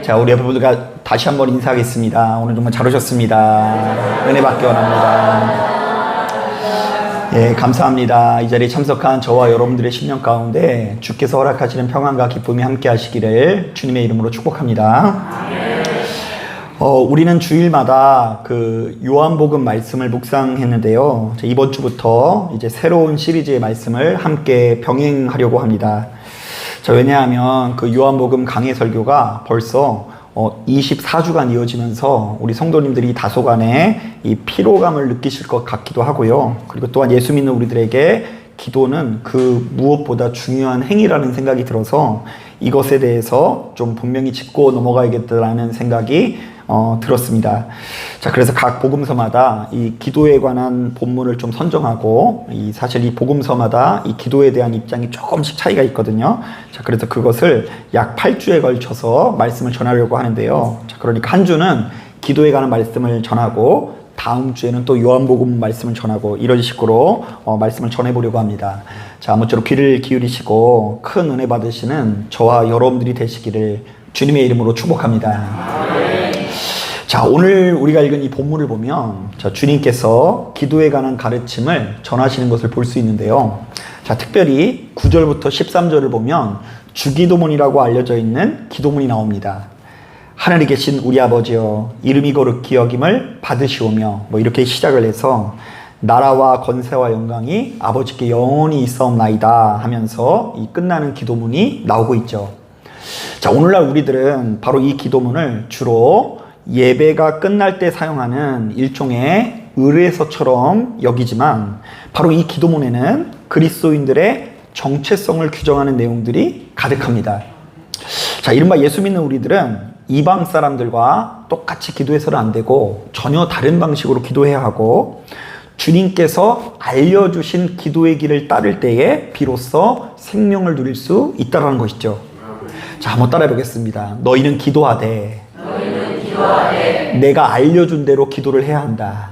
자, 우리 여러분들과 다시 한번 인사하겠습니다. 오늘 정말 잘 오셨습니다. 은혜 받기 원합니다. 예, 감사합니다. 이 자리에 참석한 저와 여러분들의 심령 가운데 주께서 허락하시는 평안과 기쁨이 함께 하시기를 주님의 이름으로 축복합니다. 우리는 주일마다 그 요한복음 말씀을 묵상했는데요. 이번 주부터 이제 새로운 시리즈의 말씀을 함께 병행하려고 합니다. 자, 왜냐하면 그 요한복음 강해 설교가 벌써 24주간 이어지면서 우리 성도님들이 다소간에 이 피로감을 느끼실 것 같기도 하고요. 그리고 또한 예수 믿는 우리들에게 기도는 그 무엇보다 중요한 행위라는 생각이 들어서 이것에 대해서 좀 분명히 짚고 넘어가야겠다라는 생각이 들었습니다. 자, 그래서 각 복음서마다 이 기도에 관한 본문을 좀 선정하고 사실 이 복음서마다 이 기도에 대한 입장이 조금씩 차이가 있거든요. 자, 그래서 그것을 약 8주에 걸쳐서 말씀을 전하려고 하는데요. 자, 그러니까 한 주는 기도에 관한 말씀을 전하고 다음 주에는 또 요한복음 말씀을 전하고 이런 식으로 말씀을 전해보려고 합니다. 자, 아무쪼록 귀를 기울이시고 큰 은혜 받으시는 저와 여러분들이 되시기를 주님의 이름으로 축복합니다. 자, 오늘 우리가 읽은 이 본문을 보면 자, 주님께서 기도에 관한 가르침을 전하시는 것을 볼 수 있는데요. 자, 특별히 9절부터 13절을 보면 주기도문이라고 알려져 있는 기도문이 나옵니다. 하늘에 계신 우리 아버지여, 이름이 거룩히 여김을 받으시오며, 이렇게 시작을 해서 나라와 권세와 영광이 아버지께 영원히 있사옵나이다 하면서 이 끝나는 기도문이 나오고 있죠. 자, 오늘날 우리들은 바로 이 기도문을 주로 예배가 끝날 때 사용하는 일종의 의례서처럼 여기지만 바로 이 기도문에는 그리스도인들의 정체성을 규정하는 내용들이 가득합니다. 자, 이른바 예수 믿는 우리들은 이방 사람들과 똑같이 기도해서는 안 되고 전혀 다른 방식으로 기도해야 하고 주님께서 알려주신 기도의 길을 따를 때에 비로소 생명을 누릴 수 있다는 것이죠. 자, 한번 따라해 보겠습니다. 너희는 기도하되 내가 알려준 대로 기도를 해야 한다.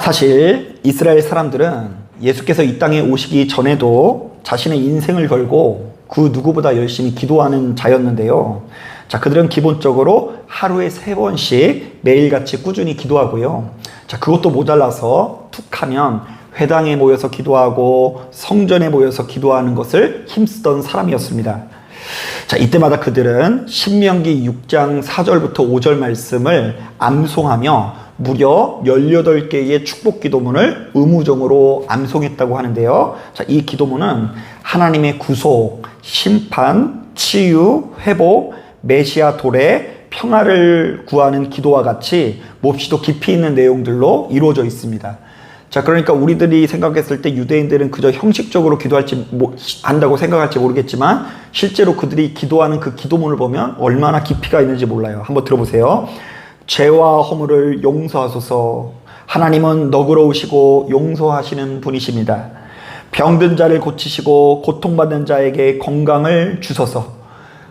사실 이스라엘 사람들은 예수께서 이 땅에 오시기 전에도 자신의 인생을 걸고 그 누구보다 열심히 기도하는 자였는데요. 자, 그들은 기본적으로 하루에 3번씩 매일같이 꾸준히 기도하고요. 자, 그것도 모자라서 툭 하면 회당에 모여서 기도하고 성전에 모여서 기도하는 것을 힘쓰던 사람이었습니다. 자, 이때마다 그들은 신명기 6장 4절부터 5절 말씀을 암송하며 무려 18개의 축복 기도문을 의무적으로 암송했다고 하는데요. 자, 이 기도문은 하나님의 구속, 심판, 치유, 회복, 메시아 도래, 평화를 구하는 기도와 같이 몹시도 깊이 있는 내용들로 이루어져 있습니다. 자, 그러니까 우리들이 생각했을 때 유대인들은 그저 형식적으로 기도할지 한다고 생각할지 모르겠지만 실제로 그들이 기도하는 그 기도문을 보면 얼마나 깊이가 있는지 몰라요. 한번 들어보세요. 죄와 허물을 용서하소서. 하나님은 너그러우시고 용서하시는 분이십니다. 병든 자를 고치시고 고통받는 자에게 건강을 주소서.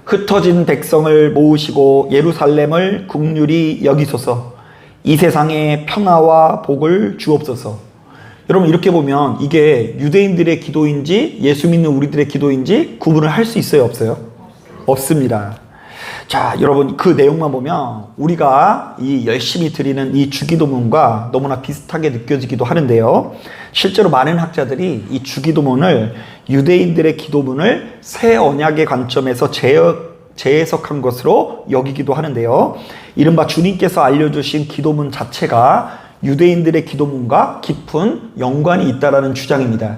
흩어진 백성을 모으시고 예루살렘을 긍휼히 여기소서. 이 세상에 평화와 복을 주옵소서. 여러분, 이렇게 보면 이게 유대인들의 기도인지 예수 믿는 우리들의 기도인지 구분을 할 수 있어요, 없어요? 없습니다. 자, 여러분, 그 내용만 보면 우리가 이 열심히 드리는 이 주기도문과 너무나 비슷하게 느껴지기도 하는데요. 실제로 많은 학자들이 이 주기도문을 유대인들의 기도문을 새 언약의 관점에서 재해석한 것으로 여기기도 하는데요. 이른바 주님께서 알려주신 기도문 자체가 유대인들의 기도문과 깊은 연관이 있다라는 주장입니다.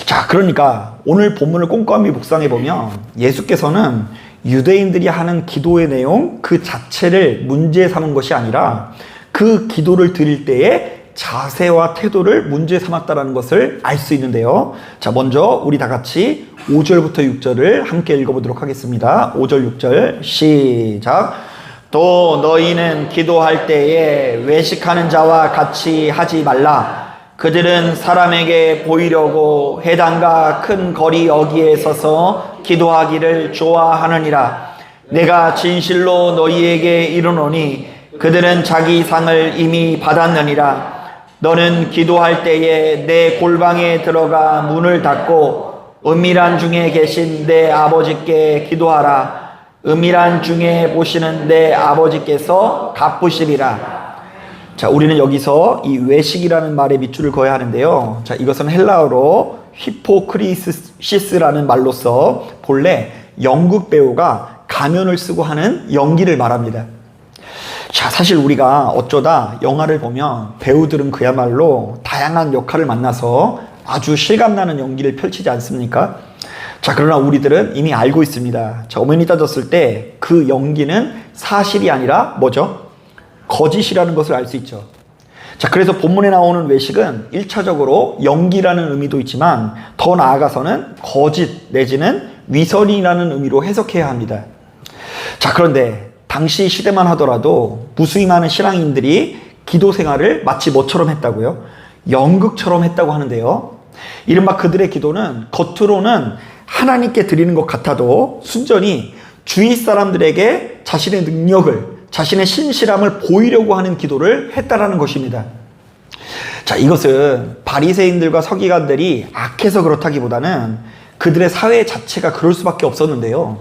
자, 그러니까 오늘 본문을 꼼꼼히 묵상해 보면 예수께서는 유대인들이 하는 기도의 내용 그 자체를 문제 삼은 것이 아니라 그 기도를 드릴 때의 자세와 태도를 문제 삼았다라는 것을 알 수 있는데요. 자, 먼저 우리 다 같이 5절부터 6절을 함께 읽어보도록 하겠습니다. 5절 6절 시작. 또 너희는 기도할 때에 외식하는 자와 같이 하지 말라. 그들은 사람에게 보이려고 회당과 큰 거리 어귀에 서서 기도하기를 좋아하느니라. 내가 진실로 너희에게 이르노니 그들은 자기 상을 이미 받았느니라. 너는 기도할 때에 내 골방에 들어가 문을 닫고 은밀한 중에 계신 내 아버지께 기도하라. 은밀한 중에 보시는 내 아버지께서 갚으시리라. 자, 우리는 여기서 이 외식이라는 말에 밑줄을 그어야 하는데요. 자, 이것은 헬라어로 히포크리시스라는 말로서 본래 연극 배우가 가면을 쓰고 하는 연기를 말합니다. 자, 사실 우리가 어쩌다 영화를 보면 배우들은 그야말로 다양한 역할을 만나서 아주 실감나는 연기를 펼치지 않습니까? 자, 그러나 우리들은 이미 알고 있습니다. 자, 엄연히 따졌을 때 그 연기는 사실이 아니라 뭐죠? 거짓이라는 것을 알 수 있죠. 자, 그래서 본문에 나오는 외식은 1차적으로 연기라는 의미도 있지만 더 나아가서는 거짓 내지는 위선이라는 의미로 해석해야 합니다. 자, 그런데 당시 시대만 하더라도 무수히 많은 신앙인들이 기도 생활을 마치 뭐처럼 했다고요? 연극처럼 했다고 하는데요. 이른바 그들의 기도는 겉으로는 하나님께 드리는 것 같아도 순전히 주위 사람들에게 자신의 능력을, 자신의 신실함을 보이려고 하는 기도를 했다라는 것입니다. 자, 이것은 바리새인들과 서기관들이 악해서 그렇다기보다는 그들의 사회 자체가 그럴 수밖에 없었는데요.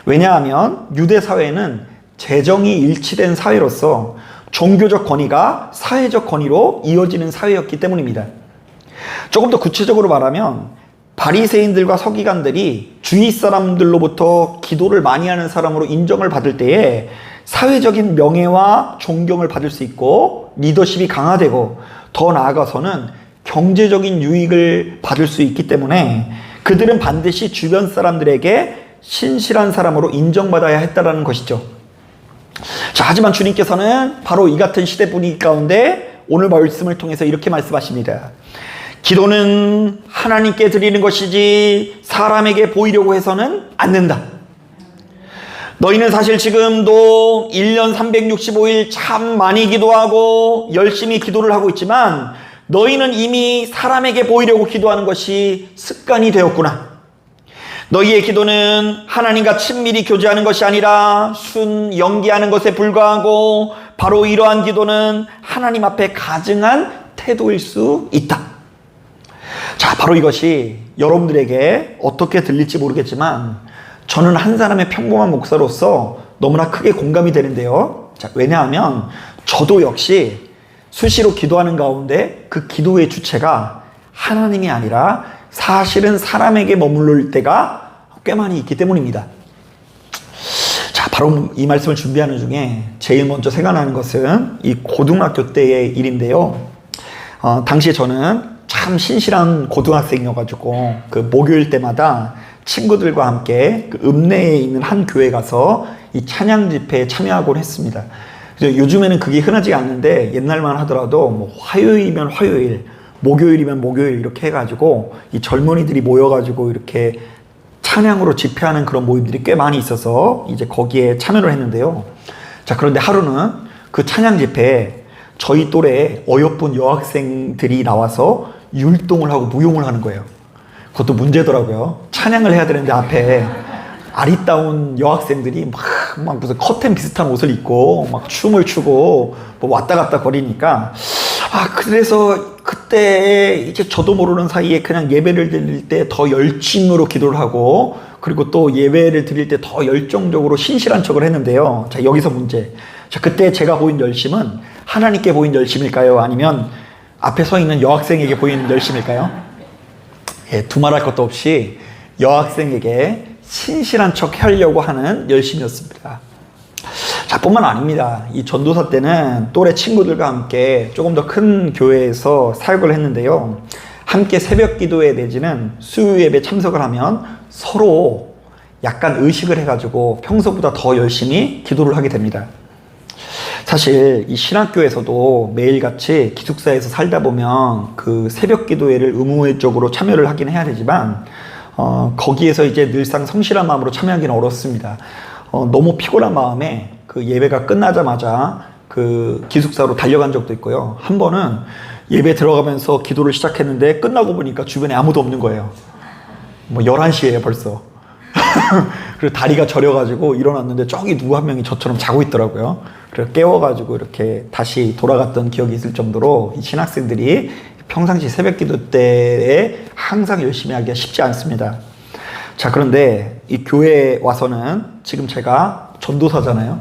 왜냐하면 유대 사회는 재정이 일치된 사회로서 종교적 권위가 사회적 권위로 이어지는 사회였기 때문입니다. 조금 더 구체적으로 말하면 바리새인들과 서기관들이 주위 사람들로부터 기도를 많이 하는 사람으로 인정을 받을 때에 사회적인 명예와 존경을 받을 수 있고 리더십이 강화되고 더 나아가서는 경제적인 유익을 받을 수 있기 때문에 그들은 반드시 주변 사람들에게 신실한 사람으로 인정받아야 했다는 것이죠. 자, 하지만 주님께서는 바로 이 같은 시대 분위기 가운데 오늘 말씀을 통해서 이렇게 말씀하십니다. 기도는 하나님께 드리는 것이지 사람에게 보이려고 해서는 않는다. 너희는 사실 지금도 1년 365일 참 많이 기도하고 열심히 기도를 하고 있지만 너희는 이미 사람에게 보이려고 기도하는 것이 습관이 되었구나. 너희의 기도는 하나님과 친밀히 교제하는 것이 아니라 순 연기하는 것에 불과하고 바로 이러한 기도는 하나님 앞에 가증한 태도일 수 있다. 자, 바로 이것이 여러분들에게 어떻게 들릴지 모르겠지만 저는 한 사람의 평범한 목사로서 너무나 크게 공감이 되는데요. 자, 왜냐하면 저도 역시 수시로 기도하는 가운데 그 기도의 주체가 하나님이 아니라 사실은 사람에게 머무를 때가 꽤 많이 있기 때문입니다. 자, 바로 이 말씀을 준비하는 중에 제일 먼저 생각나는 것은 이 고등학교 때의 일인데요. 당시에 저는 참 신실한 고등학생이어가지고 그 목요일 때마다 친구들과 함께 그 읍내에 있는 한 교회 가서 이 찬양 집회에 참여하곤 했습니다. 그래서 요즘에는 그게 흔하지 않는데 옛날만 하더라도 뭐 화요일이면 화요일, 목요일이면 목요일 이렇게 해가지고 이 젊은이들이 모여가지고 이렇게 찬양으로 집회하는 그런 모임들이 꽤 많이 있어서 이제 거기에 참여를 했는데요. 자, 그런데 하루는 그 찬양 집회에 저희 또래 어여쁜 여학생들이 나와서 율동을 하고 무용을 하는 거예요. 그것도 문제더라고요. 찬양을 해야 되는데 앞에 아리따운 여학생들이 막 무슨 커튼 비슷한 옷을 입고 막 춤을 추고 뭐 왔다 갔다 거리니까 그래서 그때 이제 저도 모르는 사이에 그냥 예배를 드릴 때 더 열심으로 기도를 하고 그리고 또 예배를 드릴 때 더 열정적으로 신실한 척을 했는데요. 자, 여기서 문제. 자, 그때 제가 보인 열심은 하나님께 보인 열심일까요? 아니면 앞에 서 있는 여학생에게 보인 열심일까요? 예, 두말할 것도 없이 여학생에게 신실한 척 하려고 하는 열심이었습니다. 자, 뿐만 아닙니다. 이 전도사 때는 또래 친구들과 함께 조금 더 큰 교회에서 사역을 했는데요. 함께 새벽 기도회 내지는 수요 예배 참석을 하면 서로 약간 의식을 해가지고 평소보다 더 열심히 기도를 하게 됩니다. 사실 이 신학교에서도 매일같이 기숙사에서 살다 보면 그 새벽 기도회를 의무적으로 참여를 하긴 해야 되지만 거기에서 이제 늘상 성실한 마음으로 참여하기는 어렵습니다. 너무 피곤한 마음에 그 예배가 끝나자마자 그 기숙사로 달려간 적도 있고요. 한 번은 예배 들어가면서 기도를 시작했는데 끝나고 보니까 주변에 아무도 없는 거예요. 뭐 11시에요 벌써. 그리고 다리가 저려가지고 일어났는데 저기 누구 한 명이 저처럼 자고 있더라고요. 그래서 깨워가지고 이렇게 다시 돌아갔던 기억이 있을 정도로 이 신학생들이 평상시 새벽 기도 때에 항상 열심히 하기가 쉽지 않습니다. 자, 그런데 이 교회에 와서는 지금 제가 전도사잖아요.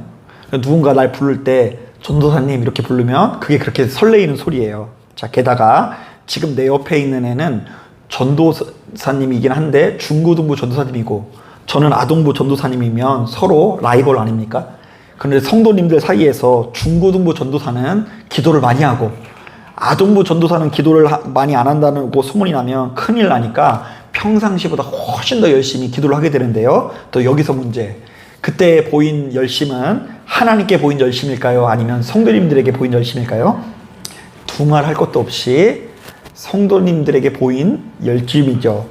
누군가 날 부를 때 전도사님 이렇게 부르면 그게 그렇게 설레이는 소리예요. 자, 게다가 지금 내 옆에 있는 애는 전도사님이긴 한데 중고등부 전도사님이고 저는 아동부 전도사님이면 서로 라이벌 아닙니까? 그런데 성도님들 사이에서 중고등부 전도사는 기도를 많이 하고 아동부 전도사는 기도를 많이 안 한다고 소문이 나면 큰일 나니까 평상시보다 훨씬 더 열심히 기도를 하게 되는데요. 또 여기서 문제. 그때 보인 열심은 하나님께 보인 열심일까요? 아니면 성도님들에게 보인 열심일까요? 두말할 것도 없이 성도님들에게 보인 열심이죠.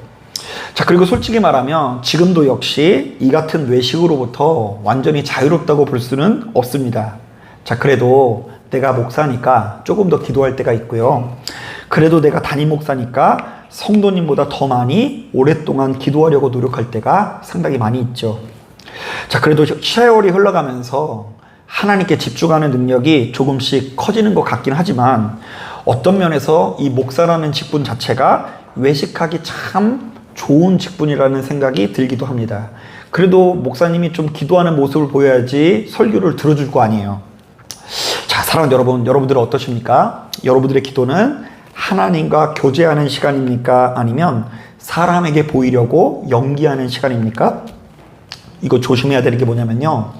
자, 그리고 솔직히 말하면 지금도 역시 이 같은 외식으로부터 완전히 자유롭다고 볼 수는 없습니다. 자, 그래도 내가 목사니까 조금 더 기도할 때가 있고요. 그래도 내가 담임 목사니까 성도님보다 더 많이 오랫동안 기도하려고 노력할 때가 상당히 많이 있죠. 자, 그래도 세월이 흘러가면서 하나님께 집중하는 능력이 조금씩 커지는 것 같긴 하지만 어떤 면에서 이 목사라는 직분 자체가 외식하기 참 좋은 직분이라는 생각이 들기도 합니다. 그래도 목사님이 좀 기도하는 모습을 보여야지 설교를 들어줄 거 아니에요. 자, 사랑하는 여러분, 여러분들은 어떠십니까? 여러분들의 기도는 하나님과 교제하는 시간입니까? 아니면 사람에게 보이려고 연기하는 시간입니까? 이거 조심해야 되는 게 뭐냐면요.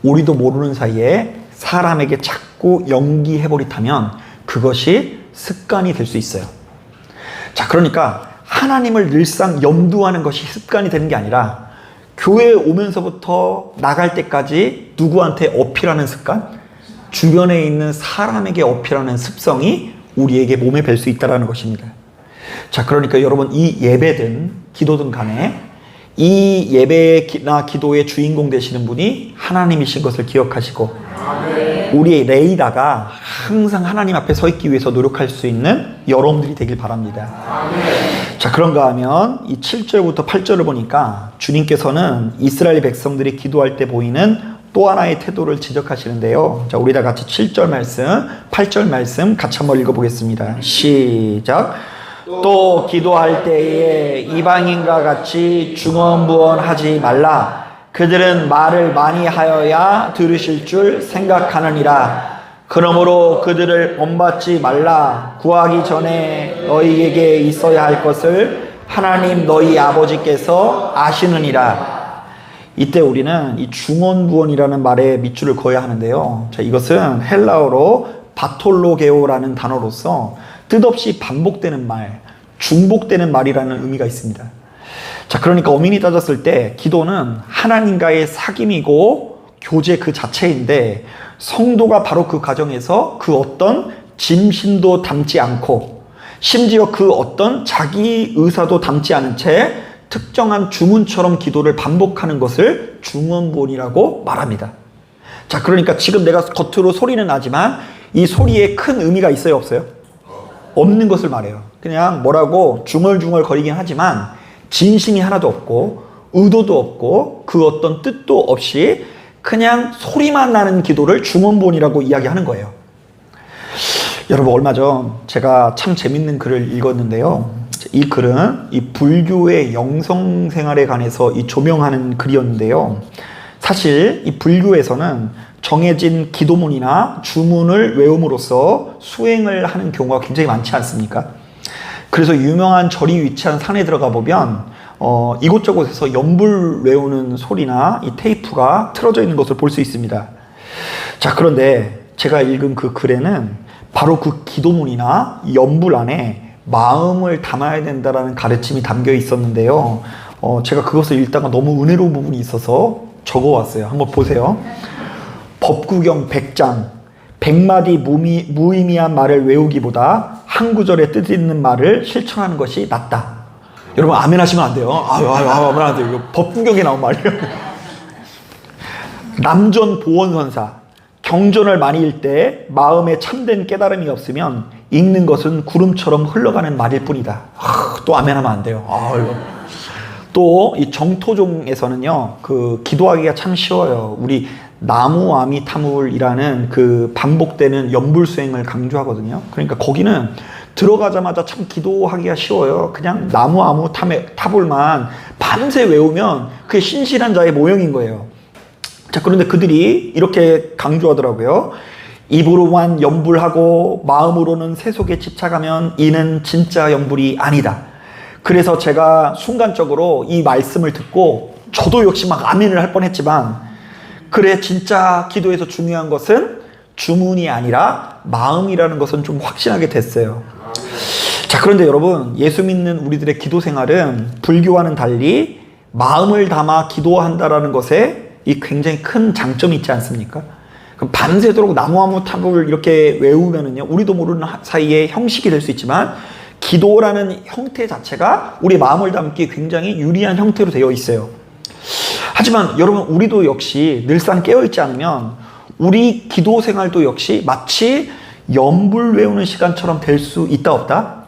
우리도 모르는 사이에 사람에게 자꾸 연기해버리다면 그것이 습관이 될 수 있어요. 자, 그러니까 하나님을 늘상 염두하는 것이 습관이 되는 게 아니라 교회에 오면서부터 나갈 때까지 누구한테 어필하는 습관? 주변에 있는 사람에게 어필하는 습성이 우리에게 몸에 뵐 수 있다는 것입니다. 자, 그러니까 여러분 이 예배든 기도든 간에 이 예배나 기도의 주인공 되시는 분이 하나님이신 것을 기억하시고 우리의 레이다가 항상 하나님 앞에 서 있기 위해서 노력할 수 있는 여러분들이 되길 바랍니다. 자, 그런가 하면 이 7절부터 8절을 보니까 주님께서는 이스라엘 백성들이 기도할 때 보이는 또 하나의 태도를 지적하시는데요. 자, 우리 다 같이 7절 말씀, 8절 말씀 같이 한번 읽어보겠습니다. 시작. 또 기도할 때에 이방인과 같이 중언부언하지 말라. 그들은 말을 많이 하여야 들으실 줄 생각하느니라. 그러므로 그들을 본받지 말라. 구하기 전에 너희에게 있어야 할 것을 하나님 너희 아버지께서 아시느니라. 이때 우리는 이 중언부언이라는 말에 밑줄을 그어야 하는데요. 자, 이것은 헬라어로 바톨로게오라는 단어로서 뜻없이 반복되는 말, 중복되는 말이라는 의미가 있습니다. 자, 그러니까 엄연히 따졌을 때 기도는 하나님과의 사귐이고 교제 그 자체인데 성도가 바로 그 과정에서 그 어떤 짐신도 담지 않고 심지어 그 어떤 자기 의사도 담지 않은 채 특정한 주문처럼 기도를 반복하는 것을 중언부언이라고 말합니다. 자, 그러니까 지금 내가 겉으로 소리는 나지만 이 소리에 큰 의미가 있어요, 없어요? 없는 것을 말해요. 그냥 뭐라고 중얼중얼 거리긴 하지만 진심이 하나도 없고 의도도 없고 그 어떤 뜻도 없이 그냥 소리만 나는 기도를 중언부언이라고 이야기하는 거예요. 여러분, 얼마 전 제가 참 재밌는 글을 읽었는데요. 이 글은 이 불교의 영성 생활에 관해서 이 조명하는 글이었는데요. 사실 이 불교에서는 정해진 기도문이나 주문을 외움으로써 수행을 하는 경우가 굉장히 많지 않습니까? 그래서 유명한 절이 위치한 산에 들어가 보면 이곳저곳에서 연불 외우는 소리나 이 테이프가 틀어져 있는 것을 볼 수 있습니다. 자, 그런데 제가 읽은 그 글에는 바로 그 기도문이나 연불 안에 마음을 담아야 된다는 가르침이 담겨 있었는데요. 제가 그것을 읽다가 너무 은혜로운 부분이 있어서 적어왔어요. 한번 보세요. 법구경 100장 100마디 무의미한 말을 외우기보다 한 구절의 뜻 있는 말을 실천하는 것이 낫다. 여러분 아멘 하시면 안 돼요. 아멘 안 돼요. 이거 법구경에 나온 말이에요. 남전 보원선사 경전을 많이 읽을 때 마음에 참된 깨달음이 없으면 읽는 것은 구름처럼 흘러가는 말일 뿐이다. 또 아멘 하면 안 돼요. 또 이 정토종에서는요, 그 기도하기가 참 쉬워요. 우리 나무아미타물이라는 그 반복되는 연불 수행을 강조하거든요. 그러니까 거기는 들어가자마자 참 기도하기가 쉬워요. 그냥 나무 타볼만 밤새 외우면 그게 신실한 자의 모형인 거예요. 자, 그런데 그들이 이렇게 강조하더라고요. 입으로만 염불하고 마음으로는 세속에 집착하면 이는 진짜 염불이 아니다. 그래서 제가 순간적으로 이 말씀을 듣고 저도 역시 막 아멘을 할 뻔했지만, 그래, 진짜 기도에서 중요한 것은 주문이 아니라 마음이라는 것은 좀 확신하게 됐어요. 자, 그런데 여러분, 예수 믿는 우리들의 기도 생활은 불교와는 달리 마음을 담아 기도한다라는 것에 이 굉장히 큰 장점이 있지 않습니까? 그럼 밤새도록 나무아무탑을 이렇게 외우면은요, 우리도 모르는 사이에 형식이 될 수 있지만, 기도라는 형태 자체가 우리 마음을 담기 굉장히 유리한 형태로 되어 있어요. 하지만 여러분, 우리도 역시 늘상 깨어있지 않으면 우리 기도 생활도 역시 마치 염불 외우는 시간처럼 될 수 있다 없다?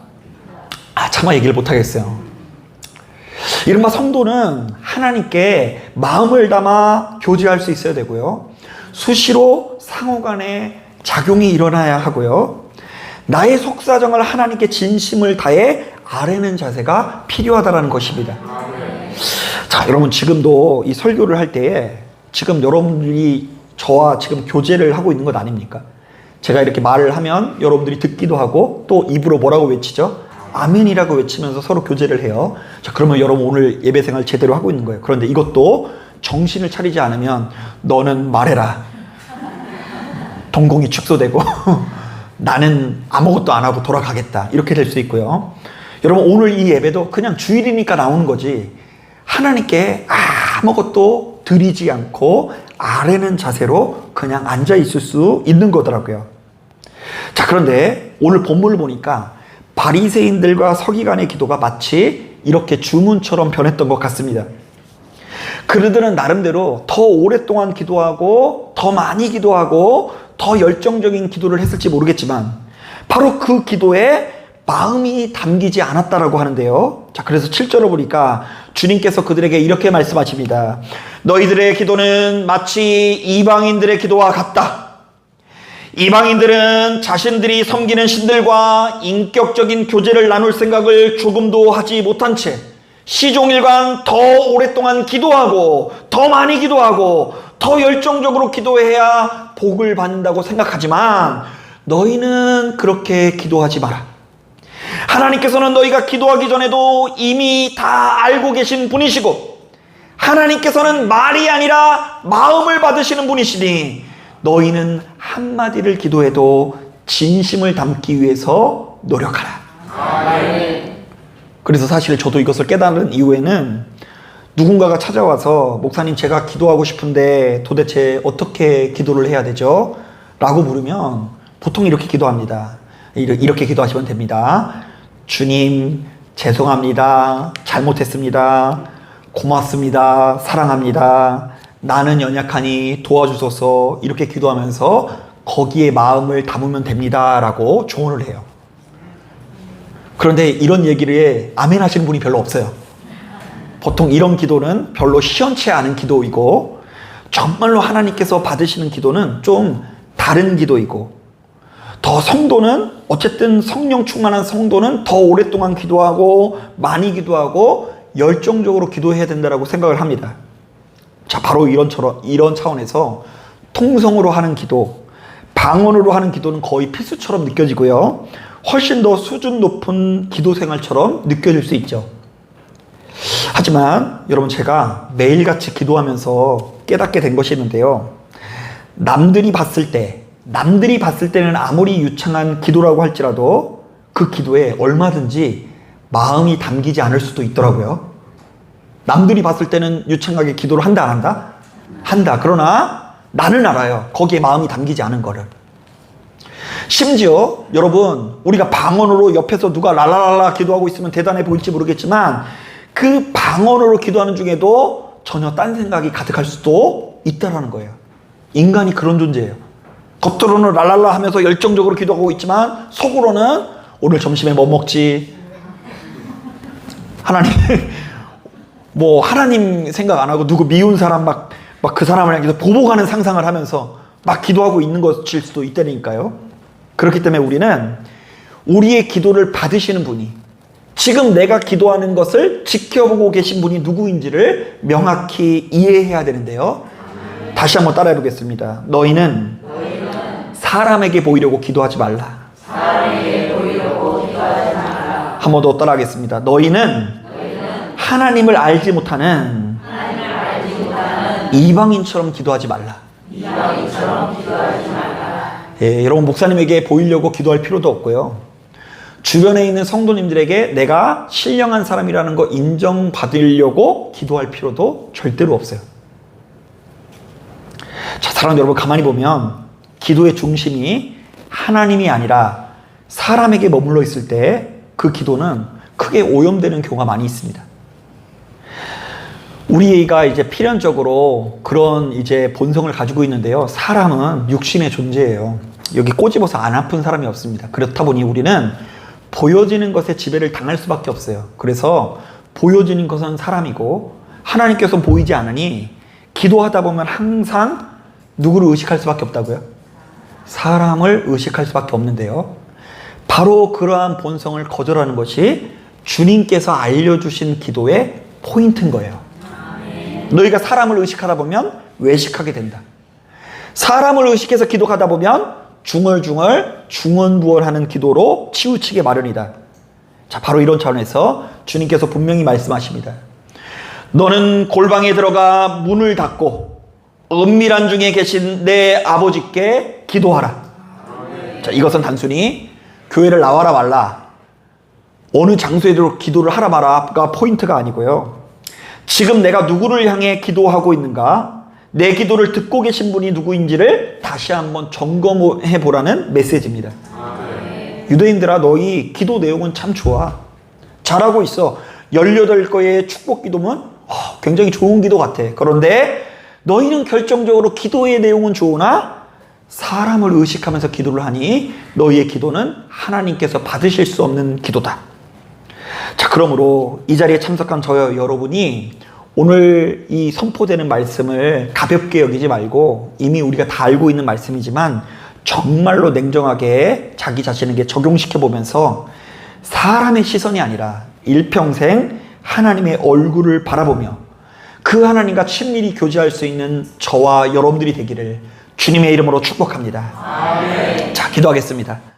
차마 얘기를 못하겠어요. 이른바 성도는 하나님께 마음을 담아 교제할 수 있어야 되고요, 수시로 상호간에 작용이 일어나야 하고요, 나의 속사정을 하나님께 진심을 다해 아뢰는 자세가 필요하다는 것입니다. 자, 여러분, 지금도 이 설교를 할 때에 지금 여러분들이 저와 지금 교제를 하고 있는 것 아닙니까? 제가 이렇게 말을 하면 여러분들이 듣기도 하고 또 입으로 뭐라고 외치죠? 아멘이라고 외치면서 서로 교제를 해요. 자, 그러면 여러분 오늘 예배 생활 제대로 하고 있는 거예요. 그런데 이것도 정신을 차리지 않으면 너는 말해라, 동공이 축소되고 나는 아무것도 안 하고 돌아가겠다, 이렇게 될 수 있고요. 여러분, 오늘 이 예배도 그냥 주일이니까 나오는 거지 하나님께 아무것도 드리지 않고 아뢰는 자세로 그냥 앉아 있을 수 있는 거더라고요. 자, 그런데 오늘 본문을 보니까 바리새인들과 서기관의 기도가 마치 이렇게 주문처럼 변했던 것 같습니다. 그들은 나름대로 더 오랫동안 기도하고 더 많이 기도하고 더 열정적인 기도를 했을지 모르겠지만 바로 그 기도에 마음이 담기지 않았다라고 하는데요. 자, 그래서 7절을 보니까 주님께서 그들에게 이렇게 말씀하십니다. 너희들의 기도는 마치 이방인들의 기도와 같다. 이방인들은 자신들이 섬기는 신들과 인격적인 교제를 나눌 생각을 조금도 하지 못한 채 시종일관 더 오랫동안 기도하고 더 많이 기도하고 더 열정적으로 기도해야 복을 받는다고 생각하지만 너희는 그렇게 기도하지 마라. 하나님께서는 너희가 기도하기 전에도 이미 다 알고 계신 분이시고 하나님께서는 말이 아니라 마음을 받으시는 분이시니 너희는 한마디를 기도해도 진심을 담기 위해서 노력하라. 그래서 사실 저도 이것을 깨달은 이후에는 누군가가 찾아와서 목사님, 제가 기도하고 싶은데 도대체 어떻게 기도를 해야 되죠? 라고 물으면 보통 이렇게 기도합니다. 이렇게 기도하시면 됩니다. 주님, 죄송합니다. 잘못했습니다. 고맙습니다. 사랑합니다. 나는 연약하니 도와주소서. 이렇게 기도하면서 거기에 마음을 담으면 됩니다. 라고 조언을 해요. 그런데 이런 얘기를 아멘 하시는 분이 별로 없어요. 보통 이런 기도는 별로 시원치 않은 기도이고 정말로 하나님께서 받으시는 기도는 좀 다른 기도이고, 더 성도는 어쨌든 성령 충만한 성도는 더 오랫동안 기도하고 많이 기도하고 열정적으로 기도해야 된다고 생각을 합니다. 자, 바로 이런 차원에서 통성으로 하는 기도, 방언으로 하는 기도는 거의 필수처럼 느껴지고요, 훨씬 더 수준 높은 기도 생활처럼 느껴질 수 있죠. 하지만 여러분, 제가 매일같이 기도하면서 깨닫게 된 것이 있는데요, 남들이 봤을 때는 아무리 유창한 기도라고 할지라도 그 기도에 얼마든지 마음이 담기지 않을 수도 있더라고요. 남들이 봤을 때는 유창하게 기도를 한다 안 한다? 한다. 그러나 나는 알아요, 거기에 마음이 담기지 않은 거를. 심지어 여러분, 우리가 방언으로 옆에서 누가 랄랄랄라 기도하고 있으면 대단해 보일지 모르겠지만 그 방언으로 기도하는 중에도 전혀 딴 생각이 가득할 수도 있다라는 거예요. 인간이 그런 존재예요. 겉으로는 랄랄라 하면서 열정적으로 기도하고 있지만 속으로는 오늘 점심에 뭐 먹지? 하나님 뭐 하나님 생각 안 하고 누구 미운 사람 막 그 사람을 향해서 보복하는 상상을 하면서 막 기도하고 있는 것일 수도 있다니까요. 그렇기 때문에 우리는 우리의 기도를 받으시는 분이, 지금 내가 기도하는 것을 지켜보고 계신 분이 누구인지를 명확히 이해해야 되는데요. 다시 한번 따라해 보겠습니다. 너희는 사람에게 보이려고 기도하지 말라. 한 번 더 따라하겠습니다. 너희는 하나님을 알지 못하는 이방인처럼 기도하지 말라. 예, 여러분, 목사님에게 보이려고 기도할 필요도 없고요. 주변에 있는 성도님들에게 내가 신령한 사람이라는 거 인정받으려고 기도할 필요도 절대로 없어요. 자, 사랑하는 여러분, 가만히 보면 기도의 중심이 하나님이 아니라 사람에게 머물러 있을 때 그 기도는 크게 오염되는 경우가 많이 있습니다. 우리가 이제 필연적으로 그런 이제 본성을 가지고 있는데요. 사람은 육신의 존재예요. 여기 꼬집어서 안 아픈 사람이 없습니다. 그렇다 보니 우리는 보여지는 것에 지배를 당할 수밖에 없어요. 그래서 보여지는 것은 사람이고 하나님께서 보이지 않으니 기도하다 보면 항상 누구를 의식할 수밖에 없다고요? 사람을 의식할 수밖에 없는데요. 바로 그러한 본성을 거절하는 것이 주님께서 알려주신 기도의 포인트인 거예요. 너희가 사람을 의식하다 보면 외식하게 된다. 사람을 의식해서 기도하다 보면 중얼중얼 중언부언하는 기도로 치우치게 마련이다. 자, 바로 이런 차원에서 주님께서 분명히 말씀하십니다. 너는 골방에 들어가 문을 닫고 은밀한 중에 계신 내 아버지께 기도하라. 자, 이것은 단순히 교회를 나와라 말라, 어느 장소에 들어 기도를 하라 마라가 포인트가 아니고요. 지금 내가 누구를 향해 기도하고 있는가, 내 기도를 듣고 계신 분이 누구인지를 다시 한번 점검해 보라는 메시지입니다. 유대인들아, 너희 기도 내용은 참 좋아, 잘하고 있어. 18개의 축복 기도면 굉장히 좋은 기도 같아. 그런데 너희는 결정적으로 기도의 내용은 좋으나 사람을 의식하면서 기도를 하니 너희의 기도는 하나님께서 받으실 수 없는 기도다. 자, 그러므로 이 자리에 참석한 저 여러분이 오늘 이 선포되는 말씀을 가볍게 여기지 말고, 이미 우리가 다 알고 있는 말씀이지만 정말로 냉정하게 자기 자신에게 적용시켜 보면서 사람의 시선이 아니라 일평생 하나님의 얼굴을 바라보며 그 하나님과 친밀히 교제할 수 있는 저와 여러분들이 되기를 주님의 이름으로 축복합니다. 아멘. 자, 기도하겠습니다.